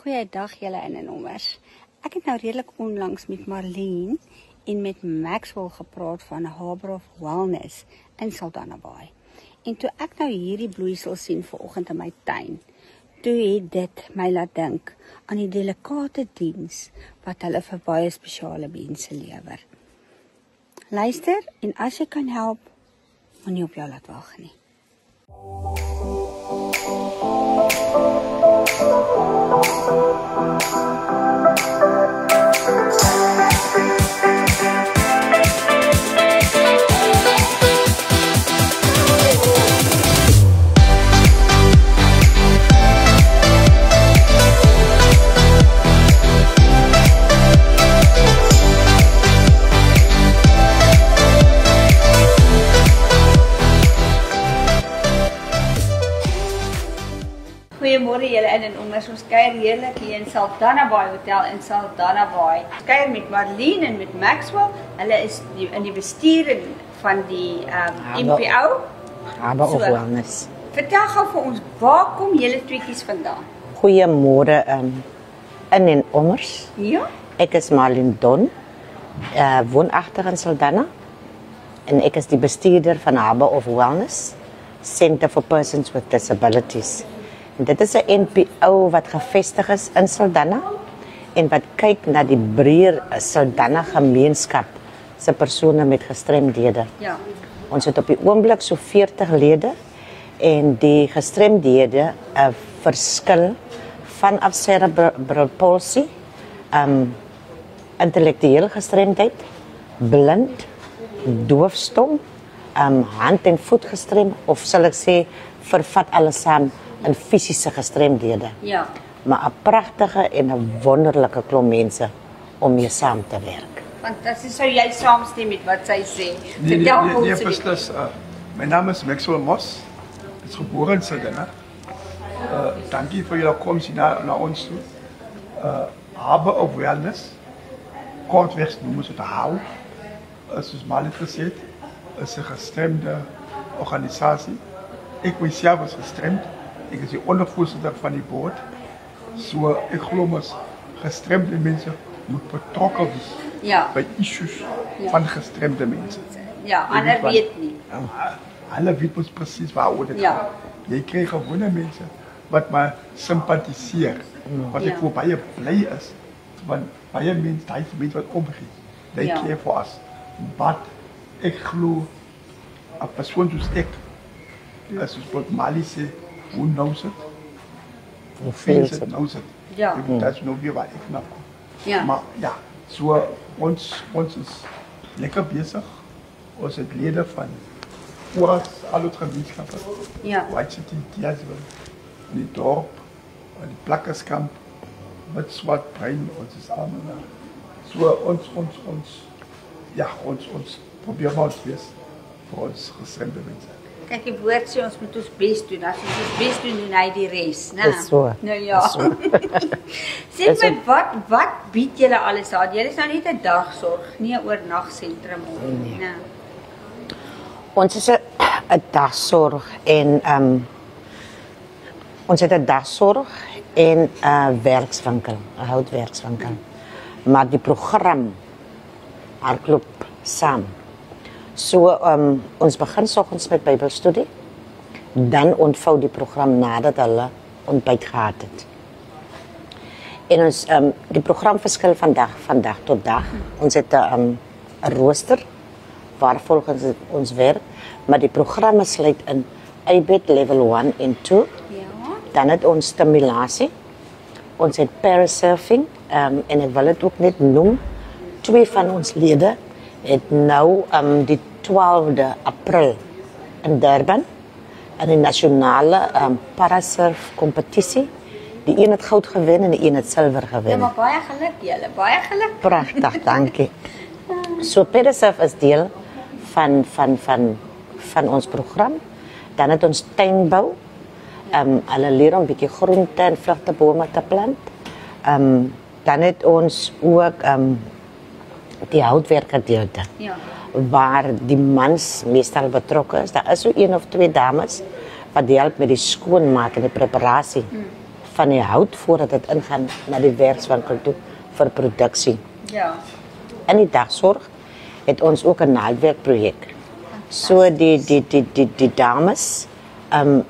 Goeiedag julle in en ommers. Ek het nou redelik onlangs met Marlene en met Maxwell gepraat van Harbour of Wellness in Saldanha Bay. En toe ek nou hierdie bloeisel sien vanoggend in my tuin, toe het dit my laat dink aan die delikate diens wat hulle vir baie spesiale mense lewer. Luister, en as jy kan help, moenie op jou laat wag nie. Goeiemôre julle in en ommers. Ons kuier heerlik hier in Saldanha Bay Hotel in Saldanha Bay. Ons kuier met Marlene en met Maxwell. Hulle is in die bestuur van die MPO. Harbour of Wellness. Vertel gou vir ons, waar kom julle tweekies vandaan? Goeiemôre in en ommers. Ja? Ek is Marlene Don, woonagtig in Saldanha. En ek is die bestuurder van Harbour of Wellness, Center for Persons with Disabilities. En dit is 'n NPO wat gevestig is in Saldanha en wat kyk na die breër Saldanha gemeenskap se persone met gestremdhede. Ja. Ons het op die oomblik so 40 lede en die gestremdhede verskil vanaf cerebral palsy, intellektuele gestremdheid, blind, doofstom, hand- en voetgestremd of sal ek sê vervat alles saam in fisiese gestremdhede. Ja. Maar 'n pragtige en 'n wonderlike klomp mense om mee saam te werk. Fantasties, sou jy saamstem met wat sy sê? Nee, beslis. My naam is Maxwell Moss. Ek is gebore in Saldanha. Dankie vir julle koms hier na ons toe. Harbour of Wellness. Kortweg noem ons dit HOW. Soos Marlene gesê het, is 'n gestremde organisasie. Ek myself is gestremd. Ek is die ondervoorsitter van die board. So ek glo mos gestremde mense moet betrokke wees by issues van gestremde mense. Ja, ander weet nie. Hulle weet mos presies waaroor dit gaat. Jy kry gewone mense wat maar simpatiseer. Wat ek voor baie bly is. Want baie mense, daai mense wat omgee. They care for us. But ek glo 'n persoon soos ek, as wat Marlene sê, who knows it? Who feels it, knows it. Ja. Dat is nou weer wat ek knap kom. Ja. Maar ja, so ons is lekker bezig. Ons het lede van oor alle gemeenskappe. Ja. White City, Diasville, die dorp, die Plakkerskamp, met swart brein, ons is allemaal daar. So ons probeer maar ons wees vir ons gestremde mense. Kyk, die woord sê ons moet ons best doen. As ons ons best doen, doen hy die res, né? Dis so. Nou ja. Sê my, wat bied julle alles aan? Julle is nou net 'n dagsorg, nie 'n oornagsentrum nie. Nee. Ons is 'n dagsorg en ons het 'n dagsorg en 'n werkswinkel, 'n houtwerkswinkel. Maar die program hardloop saam. So ons begin soggens met Bybelstudie, dan ontvou die program nadat hulle ontbyt gehad het. En ons die program verskil van dag tot dag. Ons het 'n rooster waar volgens ons werk, maar die programme sluit in ABET level 1 en 2. Ja. Dan het ons stimulasie. Ons het parasurfing en ek wil dit ook net noem. 2 van ons lede het nou die 12de April in Durban in die nasionale parasurf kompetisie. Die een het goud gewen en die een het silwer gewen. Ja, maar baie geluk julle, baie geluk. Pragtig, dankie. So parasurf is deel van ons program. Dan het ons tuinbou. Hulle leer om 'n bietjie groente en vrugtebome te plant. Dan het ons ook die houtwerkgedeelte. Ja. Waar die mans meestal betrokke is. Daar is so 1 of 2 dames wat help met die skoonmaak en die preparasie van die hout voordat dit ingaan na die werkswinkel toe vir produksie. Ja. In die dagsorg het ons ook 'n naaldwerkprojek. So die dames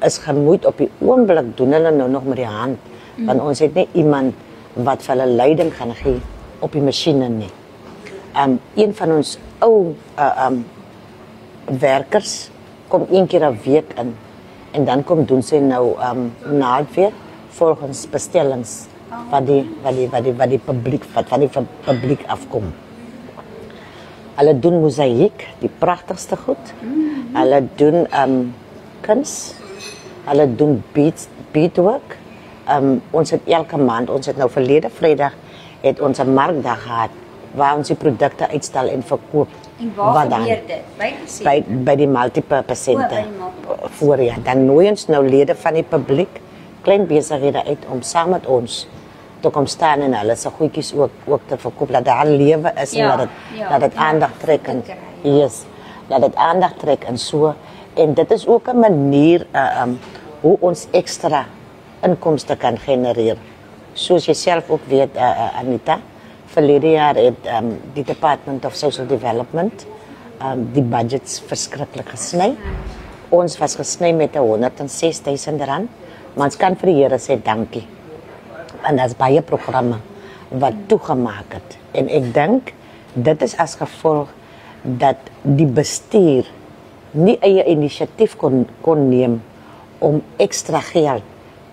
is gemoeid op die oomblik doen hulle nou nog met die hand, want ons het nie iemand wat vir hulle leiding gaan gee op die masjiene nie. Een van ons ou werkers kom een keer 'n week in en dan kom doen sy nou naaldwerk volgens bestellings wat die publiek van die publiek afkom. Hulle doen mosaïek, die pragtigste goed. Hulle doen kuns. Hulle doen beadwork. Ons het elke maand, ons het nou verlede Vrydag het ons 'n markdag gehad waar ons die produkte uitstal en verkoop. En waar gebeur dit? By die multipurpose center. Voorja. Dan nooi ons nou lede van die publiek, klein besighede uit om saam met ons te kom staan en hulle se goedjies ook te verkoop. Dat daar lewe is en dat dit aandag trek en yes, dat dit aandag trek en so. En dit is ook 'n manier hoe ons ekstra inkomste kan genereer. Soos jy self ook weet, Anita, verlede jaar het die Department of Social Development die budgets verskriklik gesny. Ons was gesny met 106 000 rand, maar ons kan vir die Here sê dankie. En daar's baie programme wat toegemaak het. En ek dink dit is as gevolg dat die bestuur nie eie inisiatief kon neem om ekstra geld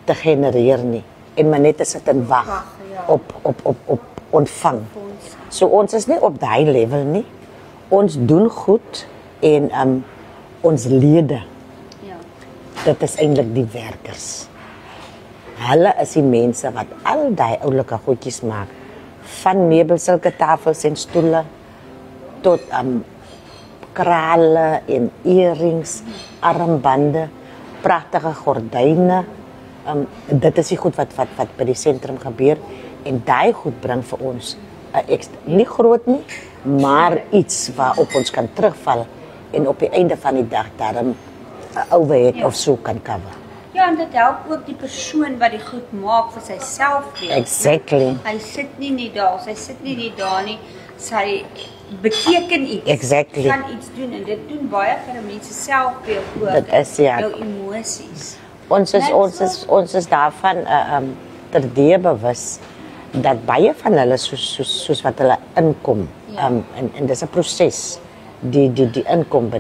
te genereer nie. En maar net te sit en wag op ontvang. So ons is nie op daai level nie. Ons doen goed en ons lede. Ja. Dit is eintlik die werkers. Hulle is die mense wat al daai oulike goedjies maak. Van meubels, sulke tafels en stoele tot krale en earrings, armbande, pragtige gordyne. Dit is die goed wat by die sentrum gebeur en daai goed bring vir ons 'n ekstra, nie groot nie, maar iets waarop ons kan terugval en op die einde van die dag daarom 'n overhead of so kan cover. Ja, en dit help ook die persoon wat die goed maak vir sy selfbeeld. Exactly. Hy sit nie net daar, sy sit nie net daar nie. Sy beteken iets. Exactly. Sy kan iets doen en dit doen baie vir 'n mens se selfbeeld ook. Dit is ja. Jou emosies. Ons is daarvan terdee bewus dat baie van hulle soos wat hulle inkom en dis 'n proses die inkom by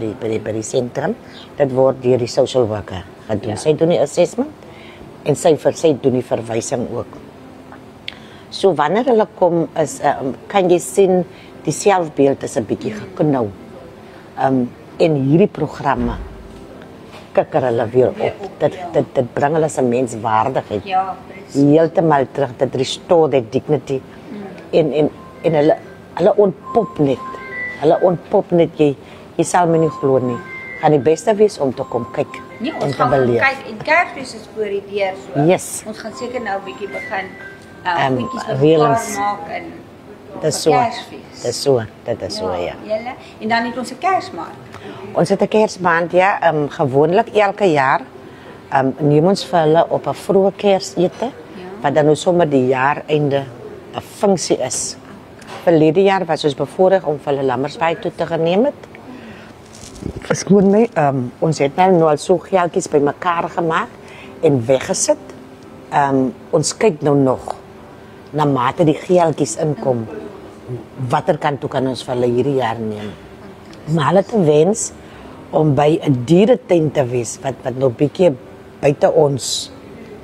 die sentrum, dit word deur die social worker gedoen. Ja. Sy doen die assessment en sy doen die verwysing ook. So wanneer hulle kom is kan jy sien die selfbeeld is 'n bietjie geknou. En hierdie programme kikker hulle weer op. Dit bring hulle se menswaardigheid. Ja, presies. Heeltemal terug, dit restore that dignity. En hulle ontpop net. Hulle ontpop net jy sal my nie glo nie. Gaan die beste wees om te kom kyk en te beleef. Kyk en Kersfees is voor die deur so. Yes. Ons gaan seker nou 'n bietjie begin goedjies reëlings maak en dis so. Dit is so ja. Julle en dan het ons 'n Kersmaand. Ons het 'n Kersmaand ja, gewoonlik elke jaar neem ons vir hulle op 'n vroeë Kersete wat dan nou sommer die jaar einde 'n funksie is. Verlede jaar was ons bevoorreg om vir hulle Lammersbaai toe te geneem het. Verskoon my, ons het nou al so geldjies bymekaar gemaak en weggesit. Ons kyk nou nog na mate die geldjies inkom. Watter kant toe kan ons vir hulle hierdie jaar neem? Maar hulle te wens om by 'n dieretuin te wees wat nou bietjie buite ons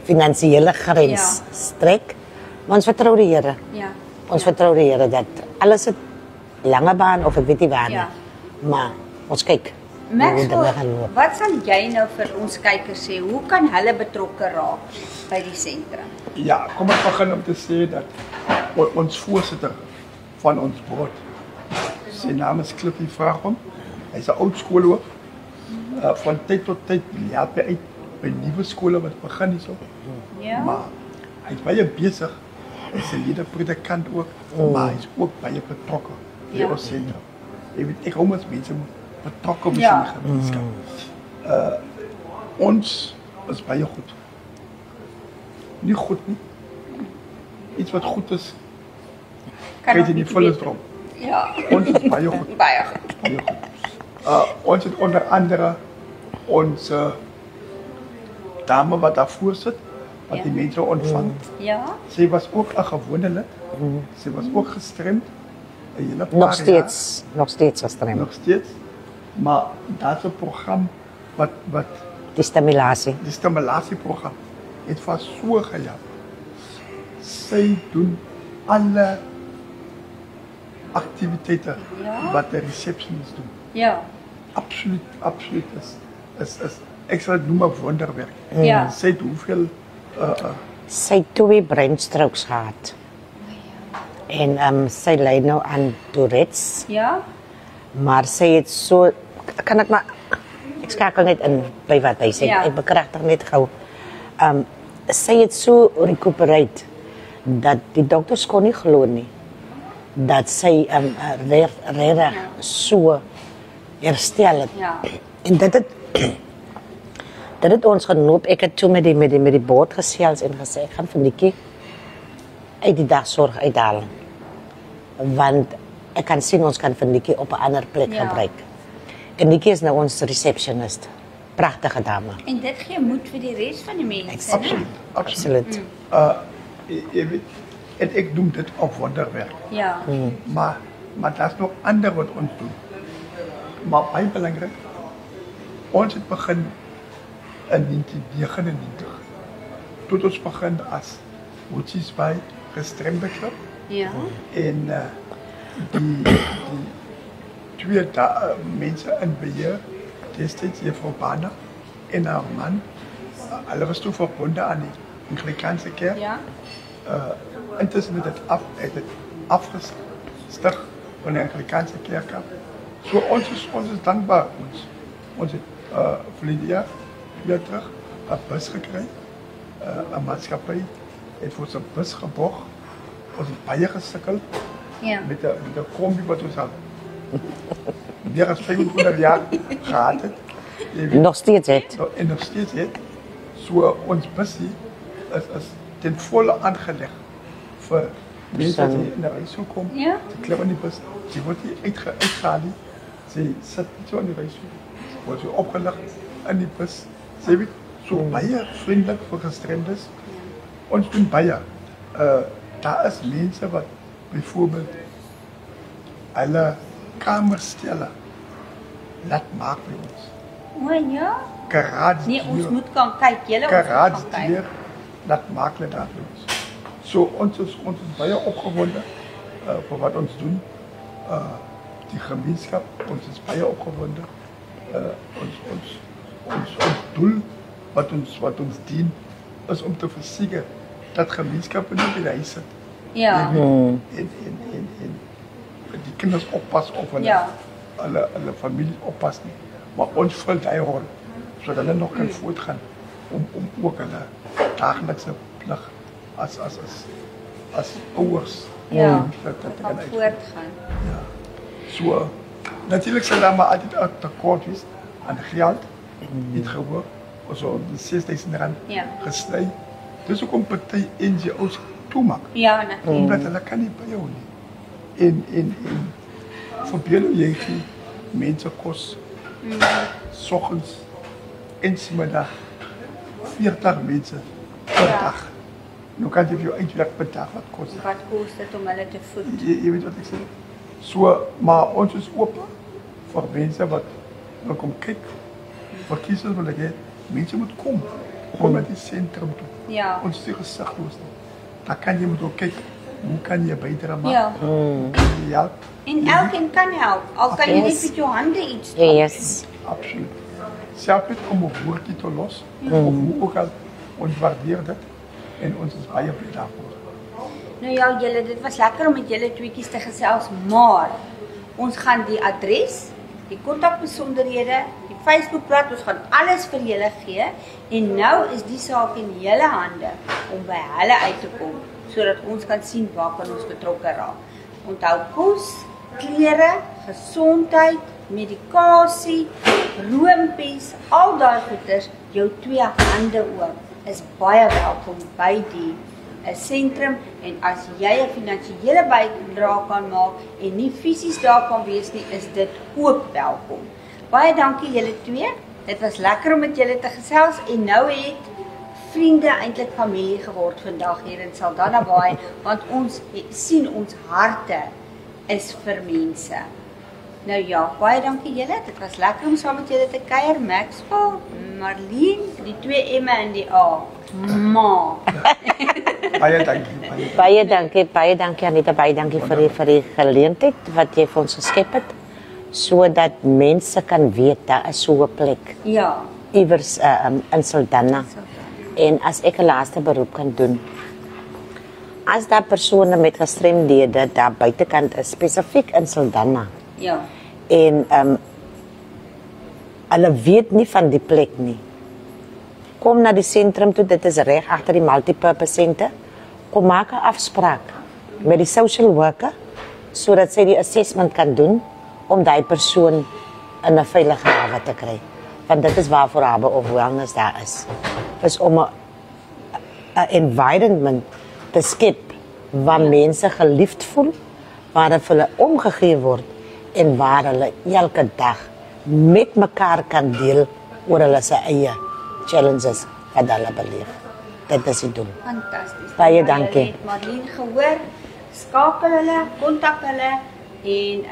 finansiële grens strek. Maar ons vertrou die Here. Ja. Ons vertrou die Here dat alles het lange baan of ek weet nie waar nie. Maar ons kyk. Maxwell, wat sal jy nou vir ons kykers sê? Hoe kan hulle betrokke raak by die sentrum? Ja, kom ek begin om te sê dat ons voorsitter van ons board, sy naam is Cliffy Vragom. Hy's 'n oud skoolhoof. Van tyd tot tyd help hy uit by nuwe skole wat begin hierso. Ja. Maar hy's baie besig. Hy's 'n lede-predikant ook, maar hy's ook baie betrokke by ons sentrum. Jy weet, ek hou mos mense betrokke by die gemeenskap. Ons is baie goed. nie goed nie. Iets wat goed is, Kan krijg je nog niet niet volle beter. stroom. Ja. Ons is baie goed. Baie goed. Baie goed. Ons het onder andere onze dame wat daarvoor zit, wat Ja. die mensen ontvangt. Ja. Zij was ook een gewone lid. Ze was ook gestremd. Een hele paar Nog steeds jaar. gestremd. Nog steeds. Maar dat is een programma wat Die stimulatie. die stimulatieprogramma het vir so gehelp. Sy doen alle aktiwiteite Ja. wat 'n receptionist doen. Ja. Absoluut is ek sal dit noem 'n wonderwerk. Ja. Sy het hoeveel Sy het 2 breinstrokes gehad. En sy ly nou aan Tourette's, Ja. maar sy het so kan ek maar ek skakel net in by wat hy sê. Ja. Ek bekragtig net gou. Sy het so recuperate dat die dokters kon nie glo nie dat sy regtig so herstel het. Ja. En dit het ons genoop. Ek het toe met die board gesels en gesê ek gaan vir Nikkie uit die dagsorg uithaal. Want ek kan sien ons kan vir Nikkie op 'n ander plek Ja. gebruik. En Nikkie is nou ons receptionist. Pragtige dame. En dit gee moed vir die res van die mense. absoluut. Absoluut. Jy weet, en ek noem dit 'n wonderwerk. Ja. Maar daar's nog ander wat ons doen. Maar baie belangrik, ons het begin in 1999. Toe ons begin as Woetsies by gestremde klub Ja. en die twee mense in beheer, destyds juffrou Bana en haar man, hulle was toe verbonden aan die Anglikaanse kerk. Ja. Intussen het het afgestig van de Anglikaanse kerk af. So ons is dankbaar. Ons het verlede jaar weer terug 'n bus gekry. 'n maatskappy het vir ons 'n bus geborg. Ons het baie gesukkel Ja. met 'n kombi wat ons al meer as 500 jaar gehad het. Jy weet, Nog steeds het. en nog steeds het. So ons busie is ten volle aangeleg vir mense wat hier in 'n reis toe kom. Ja. Ze klim in die bus, ze wordt hier uitgehaald. Ze zit niet zo in die reis toe. Ze wordt zo opgelegd in die bus. Ze weet zo baie vriendelijk voor gestremdes. Ons doen baie. Daar is mensen wat bijvoorbeeld alle kamerstellen laat maken bij ons. O ja. Karate Nee, ons moet kan kyk. Julle ons moet kan kyk. Karate laat maken daar bij ons. So ons is baie opgewonde vir wat ons doen. Die gemeenskap, ons is baie opgewonde. Ons doel wat ons dien is om te verseker dat gemeenskappe nie by die huis sit. Ja. En die kinders oppas of hulle familie oppas nie. Maar ons vul die rol sodat hulle nog kan voortgaan om ook hulle daaglikse plig as ouers Ja. te kan Kan uitvoer. voortgaan. So natuurlijk sal daar maar altyd 'n tekort wees aan geld. Niet gewoon so R6.000 Ja. gesny. Dis hoekom party NGO's toemaak. Ja, natuurlijk. Omdat hulle kan nie by jou nie. En verbeel jy gee mense kos. Soggens en middag 40 mense per dag. Nou kan jy vir jou uitwerk per dag wat kos. Wat kost dit om hulle te voed? Jy weet wat ek sê. So, maar ons is oop vir mense wat wil kom kyk. Verkiesers wil ek hê mense moet kom na die sentrum toe. Ja. Ons is nie gesigloos nie. Dan kan jy moet ook kyk, hoe kan jy bydra maak? Ja. Hoe kan jy help? En elkeen kan help. Al kan jy net Yes. met jou hande iets doen. Yes. Absoluut. Selfs net om 'n woordjie te los, of hoe ook al, ons waardeer dit en ons is baie bly daarvoor. Nou ja, julle, dit was lekker om met julle tweetjies te gesels, maar ons gaan die adres, die kontakbesonderhede, die Facebookblad, ons gaan alles vir julle gee en nou is die saak in julle hande om by hulle uit te kom sodat ons kan sien waar kan ons betrokke raak. Onthou kos, klere, gesondheid, medikasie, roompies, al daai goeders, jou 2 hande oop is baie welkom by die sentrum en as jy 'n finansiële bydrae kan maak en nie fisies daar kan wees nie, is dit ook welkom. Baie dankie julle twee. Dit was lekker om met julle te gesels en nou het vriende eintlik familie geword vandag hier in Saldanha Bay want ons sien ons harte is vir mense. Nou ja, baie dankie julle. Dit was lekker om saam met julle te kuier. Maxwell, Marlene, die 2 M'e en die A. Ma. Baie dankie. Baie dankie Anita, baie dankie vir die geleentheid wat jy vir ons geskep het sodat mense kan weet daar is so 'n plek. Ja. Iewers in Saldanha. En as ek 'n laaste beroep kan doen. As daar persone met gestremdhede daar buitekant is, spesifiek in Saldanha. Ja. En hulle weet nie van die plek nie. Kom na die sentrum toe, dit is reg agter die multipurpose center. Kom maak 'n afspraak met die social worker sodat sy die assessment kan doen om daai persoon in 'n veilige hawe te kry. Want dit is waarvoor Harbour of Wellness daar is om 'n environment te skep waar mense geliefd voel, waar hulle omgegee word en waar hulle elke dag met mekaar kan deel oor hulle se eie challenges wat hulle beleef. Dit is die doel. Fantasties. Baie dankie. Het Marlene gehoor, skakel hulle, kontak hulle en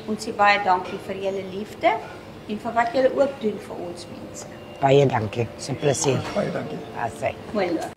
ons sê baie dankie vir julle liefde en vir wat julle ook doen vir ons mense. Baie dankie. Dis 'n plesier. Baie dankie. Asai. Mooi loop.